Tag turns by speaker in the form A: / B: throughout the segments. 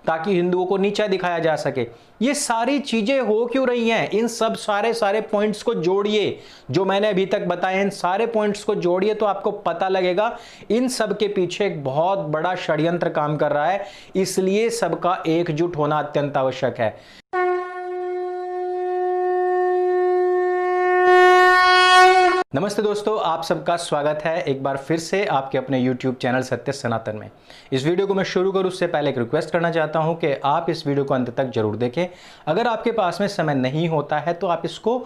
A: ताकि हिंदुओं को नीचा दिखाया जा सके। ये सारी चीजें हो क्यों रही हैं? इन सब सारे पॉइंट्स को जोड़िए, जो मैंने अभी तक बताए इन सारे पॉइंट्स को जोड़िए तो आपको पता लगेगा इन सब के पीछे एक बहुत बड़ा षड्यंत्र काम कर रहा है। इसलिए सबका एकजुट होना अत्यंत आवश्यक है। नमस्ते दोस्तों, आप सबका स्वागत है एक बार फिर से आपके अपने YouTube चैनल सत्य सनातन में। इस वीडियो को मैं शुरू करूं उससे पहले एक रिक्वेस्ट करना चाहता हूं कि आप इस वीडियो को अंत तक जरूर देखें। अगर आपके पास में समय नहीं होता है तो आप इसको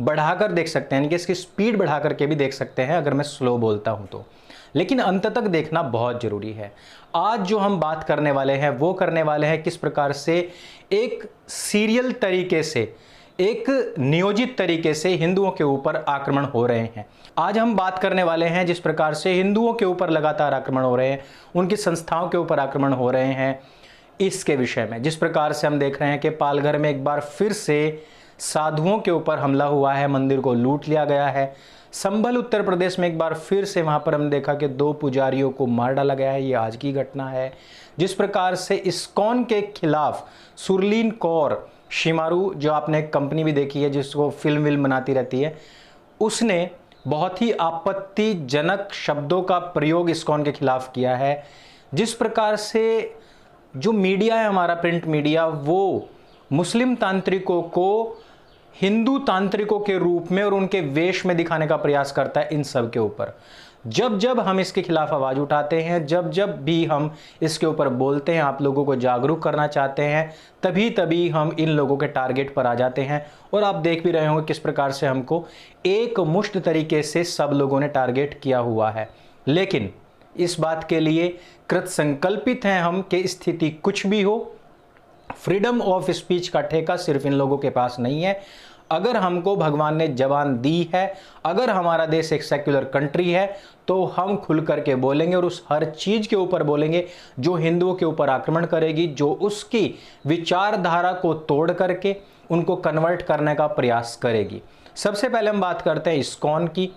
A: बढ़ाकर देख सकते हैं, यानी कि इसकी स्पीड बढ़ा करके भी देख सकते हैं अगर मैं स्लो बोलता हूं तो, लेकिन अंत तक देखना बहुत जरूरी है। आज जो हम बात करने वाले हैं वो करने वाले हैं किस प्रकार से एक सीरियल तरीके से, एक नियोजित तरीके से हिंदुओं के ऊपर आक्रमण हो रहे हैं। आज हम बात करने वाले हैं जिस प्रकार से हिंदुओं के ऊपर लगातार आक्रमण हो रहे हैं, उनकी संस्थाओं के ऊपर आक्रमण हो रहे हैं, इसके विषय में। जिस प्रकार से हम देख रहे हैं कि पालघर में एक बार फिर से साधुओं के ऊपर हमला हुआ है, मंदिर को लूट लिया गया है। संभल उत्तर प्रदेश में एक बार फिर से वहां पर हमने देखा कि 2 पुजारियों को मार डाला गया है, ये आज की घटना है। जिस प्रकार से इस्कॉन के खिलाफ सुरलीन कौर शिमारू, जो आपने कंपनी भी देखी है जिसको फिल्म बनाती रहती है, उसने बहुत ही आपत्तिजनक शब्दों का प्रयोग इस्कॉन के खिलाफ किया है। जिस प्रकार से जो मीडिया है, हमारा प्रिंट मीडिया, वो मुस्लिम तांत्रिकों को हिंदू तांत्रिकों के रूप में और उनके वेश में दिखाने का प्रयास करता है इन सब के ऊपर। जब जब हम इसके खिलाफ आवाज उठाते हैं, जब जब भी हम इसके ऊपर बोलते हैं, आप लोगों को जागरूक करना चाहते हैं, तभी तभी हम इन लोगों के टारगेट पर आ जाते हैं। और आप देख भी रहे होंगे किस प्रकार से हमको एक मुश्त तरीके से सब लोगों ने टारगेट किया हुआ है। लेकिन इस बात के लिए कृत संकल्पित हैं हम कि स्थिति कुछ भी हो, फ्रीडम ऑफ स्पीच का ठेका सिर्फ इन लोगों के पास नहीं है। अगर हमको भगवान ने जबान दी है, अगर हमारा देश एक सेक्युलर कंट्री है, तो हम खुल करके बोलेंगे और उस हर चीज के ऊपर बोलेंगे जो हिंदुओं के ऊपर आक्रमण करेगी, जो उसकी विचारधारा को तोड़ करके उनको कन्वर्ट करने का प्रयास करेगी। सबसे पहले हम बात करते हैं इस्कॉन की।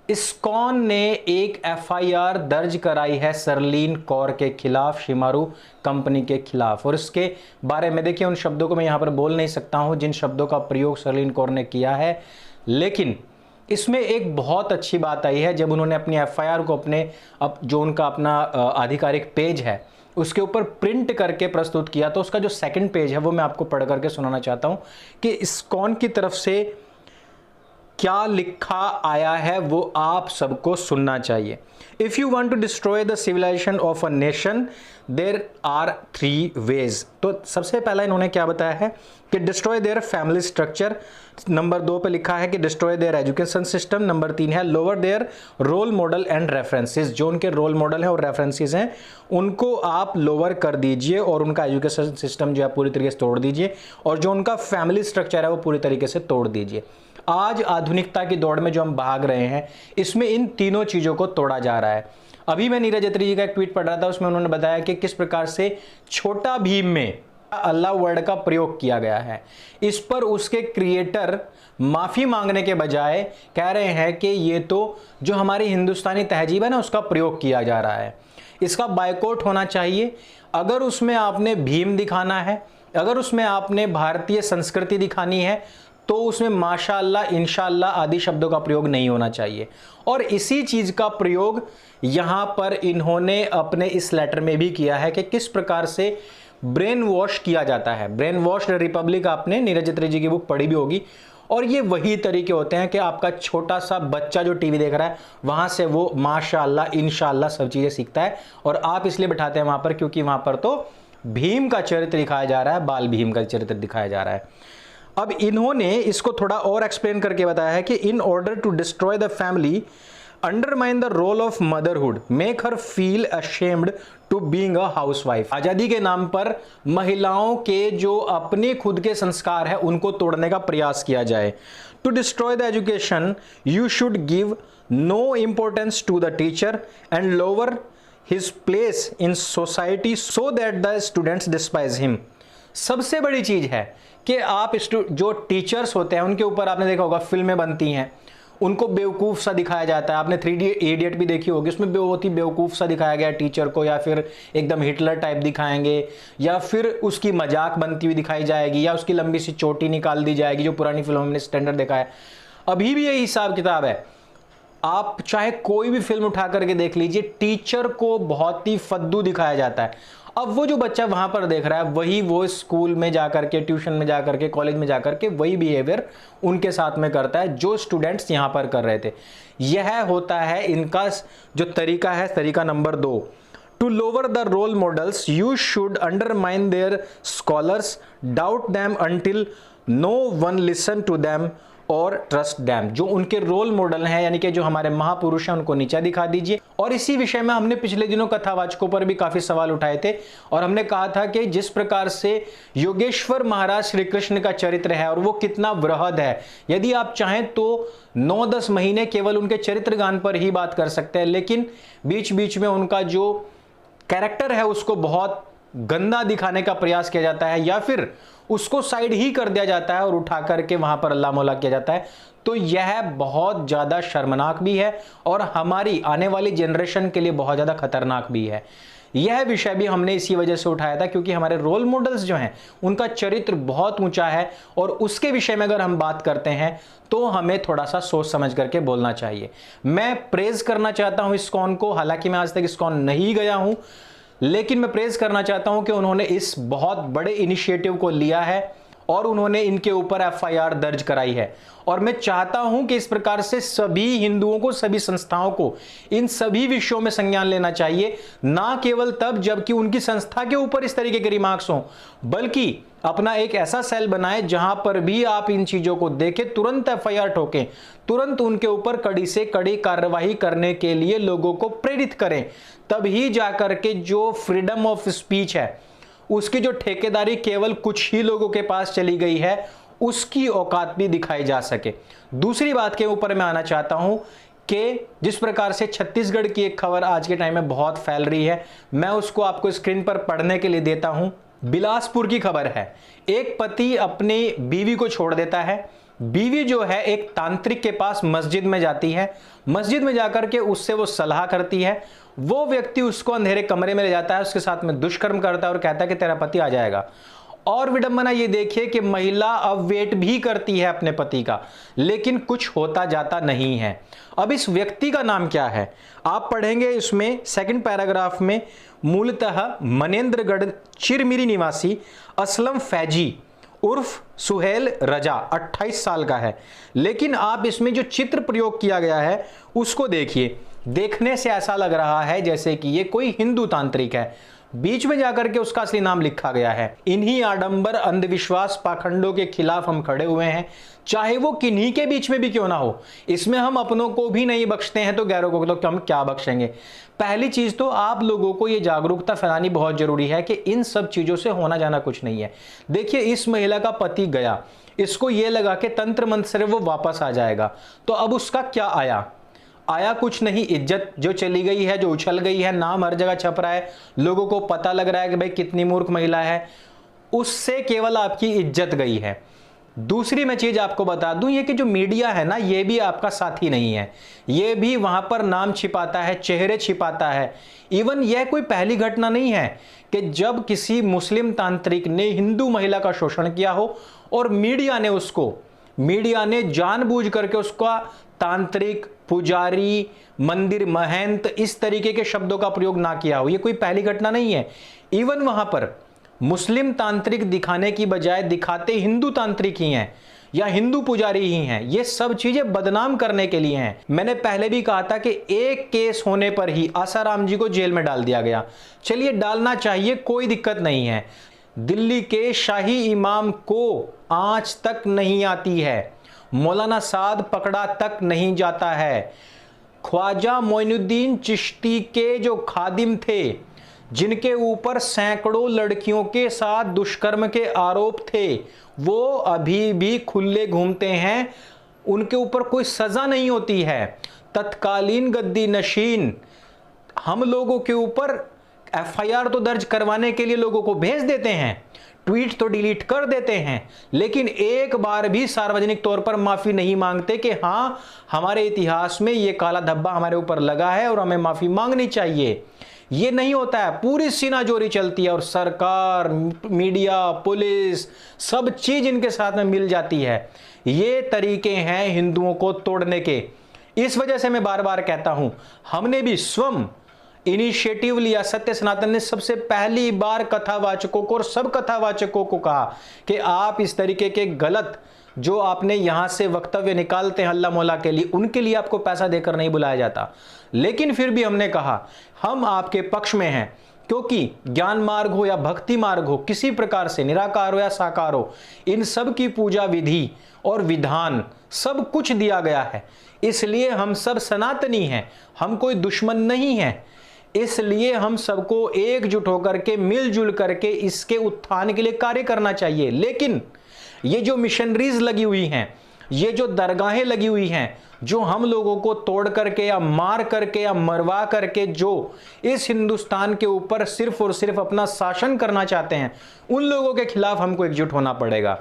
A: इस्कॉन ने एक FIR दर्ज कराई है सरलीन कौर के खिलाफ, शिमारू कंपनी के खिलाफ। और इसके बारे में देखिए, उन शब्दों को मैं यहाँ पर बोल नहीं सकता हूँ जिन शब्दों का प्रयोग सरलीन कौर ने किया है, लेकिन इसमें एक बहुत अच्छी बात आई है जब उन्होंने अपनी FIR को अपने जो उनका अपना आधिकारिक पेज है उसके ऊपर प्रिंट करके प्रस्तुत किया। तो उसका जो सेकंड पेज है वो मैं आपको पढ़ करके सुनाना चाहता हूँ कि इस्कॉन की तरफ से क्या लिखा आया है, वो आप सबको सुनना चाहिए। If you want to destroy the civilisation of a nation there are 3 ways. तो सबसे पहला इन्होंने क्या बताया है कि destroy their family structure. Number 2 पे लिखा है कि destroy their education system. Number 3 है lower their role model and references. जो उनके रोल मॉडल हैं और रेफरेंसेस हैं उनको आप लोअर कर दीजिए और उनका एजुकेशन सिस्टम जो है पूरी तरीके से तोड़ दीजिए, और जो उनका फैमिली स्ट्रक्चर है वो पूरी तरीके से तोड़ दीजिए। आज आधुनिकता की दौड़ में जो हम भाग रहे हैं, इसमें इन तीनों चीजों को तोड़ा जा रहा है। अभी मैं नीरज अत्री जी का एक ट्वीट पढ़ रहा था, उसमें उन्होंने बताया कि किस प्रकार से छोटा भीम में अल्लाह वर्ड का प्रयोग किया गया है। इस पर उसके क्रिएटर माफी मांगने के बजाय कह रहे हैं कि ये तो जो हमारी हिंदुस्तानी तहजीब है ना, उसका प्रयोग किया जा रहा है, इसका बायकॉट होना चाहिए। अगर उसमें आपने भीम दिखाना है, अगर उसमें आपने भारतीय संस्कृति दिखानी है, तो उसमें माशाअल्लाह, इंशाअल्लाह आदि शब्दों का प्रयोग नहीं होना चाहिए। और इसी चीज का प्रयोग यहां पर इन्होंने अपने इस लेटर में भी किया है कि किस प्रकार से ब्रेन वॉश किया जाता है। ब्रेन वॉश रिपब्लिक आपने नीरज अत्री जी की बुक पढ़ी भी होगी। और ये वही तरीके होते हैं कि आपका छोटा सा बच्चा जो टीवी देख रहा है वहां से वो माशाअल्लाह इंशाअल्लाह सब चीजें सीखता है। और आप इसलिए बिठाते हैं वहां पर क्योंकि वहां पर तो भीम का चरित्र दिखाया जा रहा है, बाल भीम का चरित्र दिखाया जा रहा है। अब इन्होंने इसको थोड़ा और एक्सप्लेन करके बताया है कि in order to destroy the family, undermine the role of motherhood, make her feel ashamed to being a housewife. आजादी के नाम पर महिलाओं के जो अपने खुद के संस्कार है उनको तोड़ने का प्रयास किया जाए। To destroy the education you should give no importance to the teacher and lower his place in society so that the students despise him. सबसे बड़ी चीज है कि आप जो टीचर्स होते हैं उनके ऊपर आपने देखा होगा फिल्में बनती हैं, उनको बेवकूफ़ सा दिखाया जाता है। आपने 3 इडियट भी देखी होगी, उसमें बहुत ही बेवकूफ़ सा दिखाया गया टीचर को, या फिर एकदम हिटलर टाइप दिखाएंगे, या फिर उसकी मजाक बनती हुई दिखाई जाएगी, या उसकी लंबी सी चोटी निकाल दी जाएगी, जो पुरानी फिल्मों में स्टैंडर्ड देखा है। अभी भी यही हिसाब किताब है। आप चाहे कोई भी फिल्म उठा करके देख लीजिए, टीचर को बहुत ही फद्दू दिखाया जाता है। अब वो जो बच्चा वहां पर देख रहा है, वही वो स्कूल में जाकर के, ट्यूशन में जाकर के, कॉलेज में जाकर के वही बिहेवियर उनके साथ में करता है जो स्टूडेंट्स यहां पर कर रहे थे। यह होता है इनका जो तरीका है, तरीका number 2। To lower the role models you should undermine their scholars, doubt them until no one listen to them और ट्रस्ट डैम। जो उनके रोल मॉडल हैं, यानी कि जो हमारे महापुरुष हैं, उनको नीचा दिखा दीजिए। और इसी विषय में हमने पिछले दिनों कथावाचकों पर भी काफी सवाल उठाए थे, और हमने कहा था कि जिस प्रकार से योगेश्वर महाराज श्री कृष्ण का चरित्र है और वो कितना वृहद है, यदि आप चाहें तो 9-10 महीने केवल उनके चरित्र गान पर ही बात कर सकते हैं, लेकिन बीच बीच में उनका जो कैरेक्टर है उसको बहुत गंदा दिखाने का प्रयास किया जाता है, या फिर उसको साइड ही कर दिया जाता है और उठा करके वहां पर अल्लाह मौला किया जाता है। तो यह बहुत ज्यादा शर्मनाक भी है और हमारी आने वाली जनरेशन के लिए बहुत ज्यादा खतरनाक भी है। यह विषय भी हमने इसी वजह से उठाया था क्योंकि हमारे रोल मॉडल्स जो हैं उनका चरित्र बहुत ऊंचा है, और उसके विषय में अगर हम बात करते हैं तो हमें थोड़ा सा सोच समझ करके बोलना चाहिए। मैं प्रेज करना चाहता हूं इस्कॉन को, हालांकि मैं आज तक इस्कॉन नहीं गया हूं, लेकिन मैं प्रेज करना चाहता हूं कि उन्होंने इस बहुत बड़े इनिशिएटिव को लिया है और उन्होंने इनके ऊपर एफआईआर दर्ज कराई है। और मैं चाहता हूं कि इस प्रकार से सभी हिंदुओं को, सभी संस्थाओं को इन सभी विषयों में संज्ञान लेना चाहिए, ना केवल तब जबकि उनकी संस्था के ऊपर इस तरीके के रिमार्क्स हों, बल्कि अपना एक ऐसा सेल बनाए जहां पर भी आप इन चीजों को देखें, तुरंत एफआईआर ठोकें, तुरंत उनके ऊपर कड़ी से कड़ी कार्यवाही करने के लिए लोगों को प्रेरित करें। तभी जाकर के जो फ्रीडम ऑफ स्पीच है उसकी जो ठेकेदारी केवल कुछ ही लोगों के पास चली गई है, उसकी औकात भी दिखाई जा सके। दूसरी बात के ऊपर मैं आना चाहता हूं कि जिस प्रकार से छत्तीसगढ़ की एक खबर आज के टाइम में बहुत फैल रही है, मैं उसको आपको स्क्रीन पर पढ़ने के लिए देता हूं। बिलासपुर की खबर है, एक पति अपनी बीवी को छोड़ देता है। बीवी जो है एक तांत्रिक के पास मस्जिद में जाती है, मस्जिद में जाकर के उससे वो सलाह करती है। वो व्यक्ति उसको अंधेरे कमरे में ले जाता है, उसके साथ में दुष्कर्म करता है और कहता है कि तेरा पति आ जाएगा। और विडंबना ये देखिए कि महिला अब वेट भी करती है अपने पति का, लेकिन कुछ होता जाता नहीं है। अब इस व्यक्ति का नाम क्या है आप पढ़ेंगे इसमें सेकंड पैराग्राफ में, मूलतः मनेंद्रगढ़ चिरमिरी निवासी असलम फैजी उर्फ सुहेल रजा 28 साल का है। लेकिन आप इसमें जो चित्र प्रयोग किया गया है उसको देखिए, देखने से ऐसा लग रहा है जैसे कि ये कोई हिंदू तांत्रिक है। बीच में जाकर के उसका असली नाम लिखा गया है। इन्हीं आडंबर, अंधविश्वास, पाखंडों के खिलाफ हम खड़े हुए हैं, चाहे वो किन्हीं के बीच में भी क्यों ना हो। इसमें हम अपनों को भी नहीं बख्शते हैं तो गैरों को तो हम क्या बख्शेंगे। पहली चीज तो आप लोगों को ये जागरूकता फैलानी बहुत जरूरी है कि इन सब चीजों से होना जाना कुछ नहीं है। देखिए, इस महिला का पति गया, इसको ये लगा कि तंत्र मंत्र से वो वापस आ जाएगा, तो अब उसका क्या आया कुछ नहीं। इज्जत जो चली गई है, जो उछल गई है, नाम हर जगह छप रहा है, लोगों को पता लग रहा है कि भाई कितनी मूर्ख महिला है, उससे केवल आपकी इज्जत गई है। दूसरी मैं चीज आपको बता दूं, ये कि जो मीडिया है ना, ये भी आपका साथी नहीं है, ये भी वहां पर नाम छिपाता है, चेहरे छिपाता है। इवन यह कोई पहली घटना नहीं है कि जब किसी मुस्लिम तांत्रिक ने हिंदू महिला का शोषण किया हो और मीडिया ने जानबूझ करके उसका तांत्रिक, पुजारी, मंदिर महंत इस तरीके के शब्दों का प्रयोग ना किया हो। ये कोई पहली घटना नहीं है। इवन वहां पर मुस्लिम तांत्रिक दिखाने की बजाय दिखाते हिंदू तांत्रिक ही हैं या हिंदू पुजारी ही हैं। ये सब चीजें बदनाम करने के लिए हैं। मैंने पहले भी कहा था कि एक केस होने पर ही आसाराम जी को जेल में डाल दिया गया। चलिए, डालना चाहिए, कोई दिक्कत नहीं है। दिल्ली के शाही इमाम को आंच तक नहीं आती है, मौलाना साद पकड़ा तक नहीं जाता है। ख्वाजा मोइनुद्दीन चिश्ती के जो खादिम थे, जिनके ऊपर सैकड़ों लड़कियों के साथ दुष्कर्म के आरोप थे, वो अभी भी खुले घूमते हैं, उनके ऊपर कोई सजा नहीं होती है। तत्कालीन गद्दी नशीन हम लोगों के ऊपर एफआईआर तो दर्ज करवाने के लिए लोगों को भेज देते हैं, ट्वीट तो डिलीट कर देते हैं, लेकिन एक बार भी सार्वजनिक तौर पर माफी नहीं मांगते कि हां हमारे इतिहास में यह काला धब्बा हमारे ऊपर लगा है और हमें माफी मांगनी चाहिए। ये नहीं होता है, पूरी सीनाजोरी चलती है और सरकार, मीडिया, पुलिस, सब चीज इनके साथ में मिल जाती है। ये तरीके हैं हिंदुओं को तोड़ने के। इस वजह से मैं बार बार कहता हूं, हमने भी स्वयं इनिशिएटिव लिया। सत्य सनातन ने सबसे पहली बार कथावाचकों को और सब कथावाचकों को कहा कि आप इस तरीके के गलत जो आपने यहां से वक्तव्य निकालते हैं हल्ला मोहल्ला के लिए, उनके लिए आपको पैसा देकर नहीं बुलाया जाता। लेकिन फिर भी हमने कहा हम आपके पक्ष में हैं, क्योंकि ज्ञान मार्ग हो या भक्ति मार्ग हो, किसी प्रकार से निराकार हो या साकार हो, इन सब की पूजा विधि और विधान सब कुछ दिया गया है। इसलिए हम सब सनातनी हैं, हम कोई दुश्मन नहीं हैं। इसलिए हम सबको एकजुट होकर के मिलजुल करके इसके उत्थान के लिए कार्य करना चाहिए। लेकिन ये जो मिशनरीज लगी हुई हैं, ये जो दरगाहें लगी हुई हैं, जो हम लोगों को तोड़ करके या मार करके या मरवा करके जो इस हिंदुस्तान के ऊपर सिर्फ और सिर्फ अपना शासन करना चाहते हैं, उन लोगों के खिलाफ हमको एकजुट होना पड़ेगा।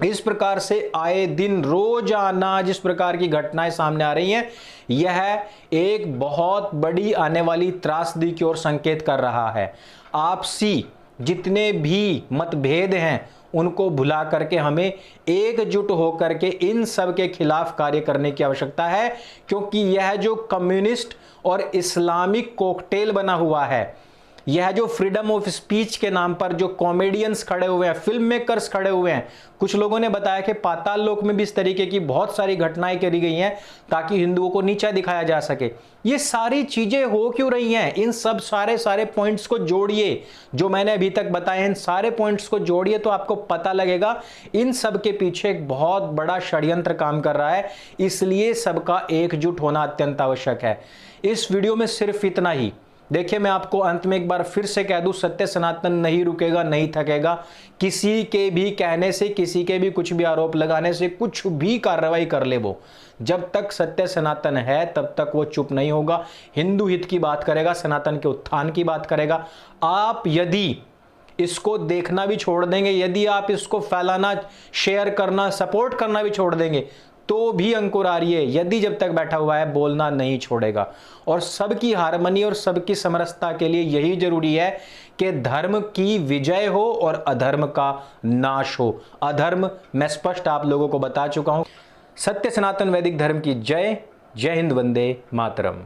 A: इस प्रकार से आए दिन रोजाना जिस प्रकार की घटनाएं सामने आ रही हैं, यह एक बहुत बड़ी आने वाली त्रासदी की ओर संकेत कर रहा है। आपसी जितने भी मतभेद हैं उनको भुला करके हमें एकजुट होकर के इन सब के खिलाफ कार्य करने की आवश्यकता है, क्योंकि यह जो कम्युनिस्ट और इस्लामिक कॉकटेल बना हुआ है, यह जो फ्रीडम ऑफ स्पीच के नाम पर जो कॉमेडियंस खड़े हुए हैं, फिल्म मेकर्स खड़े हुए हैं, कुछ लोगों ने बताया कि पाताल लोक में भी इस तरीके की बहुत सारी घटनाएं करी गई हैं ताकि हिंदुओं को नीचा दिखाया जा सके। ये सारी चीजें हो क्यों रही हैं? इन सब सारे पॉइंट्स को जोड़िए, जो मैंने अभी तक बताए इन सारे पॉइंट्स को जोड़िए तो आपको पता लगेगा इन सब के पीछे एक बहुत बड़ा षड्यंत्र काम कर रहा है। इसलिए सबका एकजुट होना अत्यंत आवश्यक है। इस वीडियो में सिर्फ इतना ही। देखिए, मैं आपको अंत में एक बार फिर से कह दूं, सत्य सनातन नहीं रुकेगा, नहीं थकेगा। किसी के भी कहने से, किसी के भी कुछ भी आरोप लगाने से कुछ भी कार्रवाई कर ले वो, जब तक सत्य सनातन है तब तक वो चुप नहीं होगा। हिंदू हित की बात करेगा, सनातन के उत्थान की बात करेगा। आप यदि इसको देखना भी छोड़ देंगे, यदि आप इसको फैलाना, शेयर करना, सपोर्ट करना भी छोड़ देंगे, तो भी अंकुर आर्य यदि जब तक बैठा हुआ है बोलना नहीं छोड़ेगा। और सबकी हार्मनी और सबकी समरसता के लिए यही जरूरी है कि धर्म की विजय हो और अधर्म का नाश हो। अधर्म मैं स्पष्ट आप लोगों को बता चुका हूं। सत्य सनातन वैदिक धर्म की जय। जय हिंद, वंदे मातरम।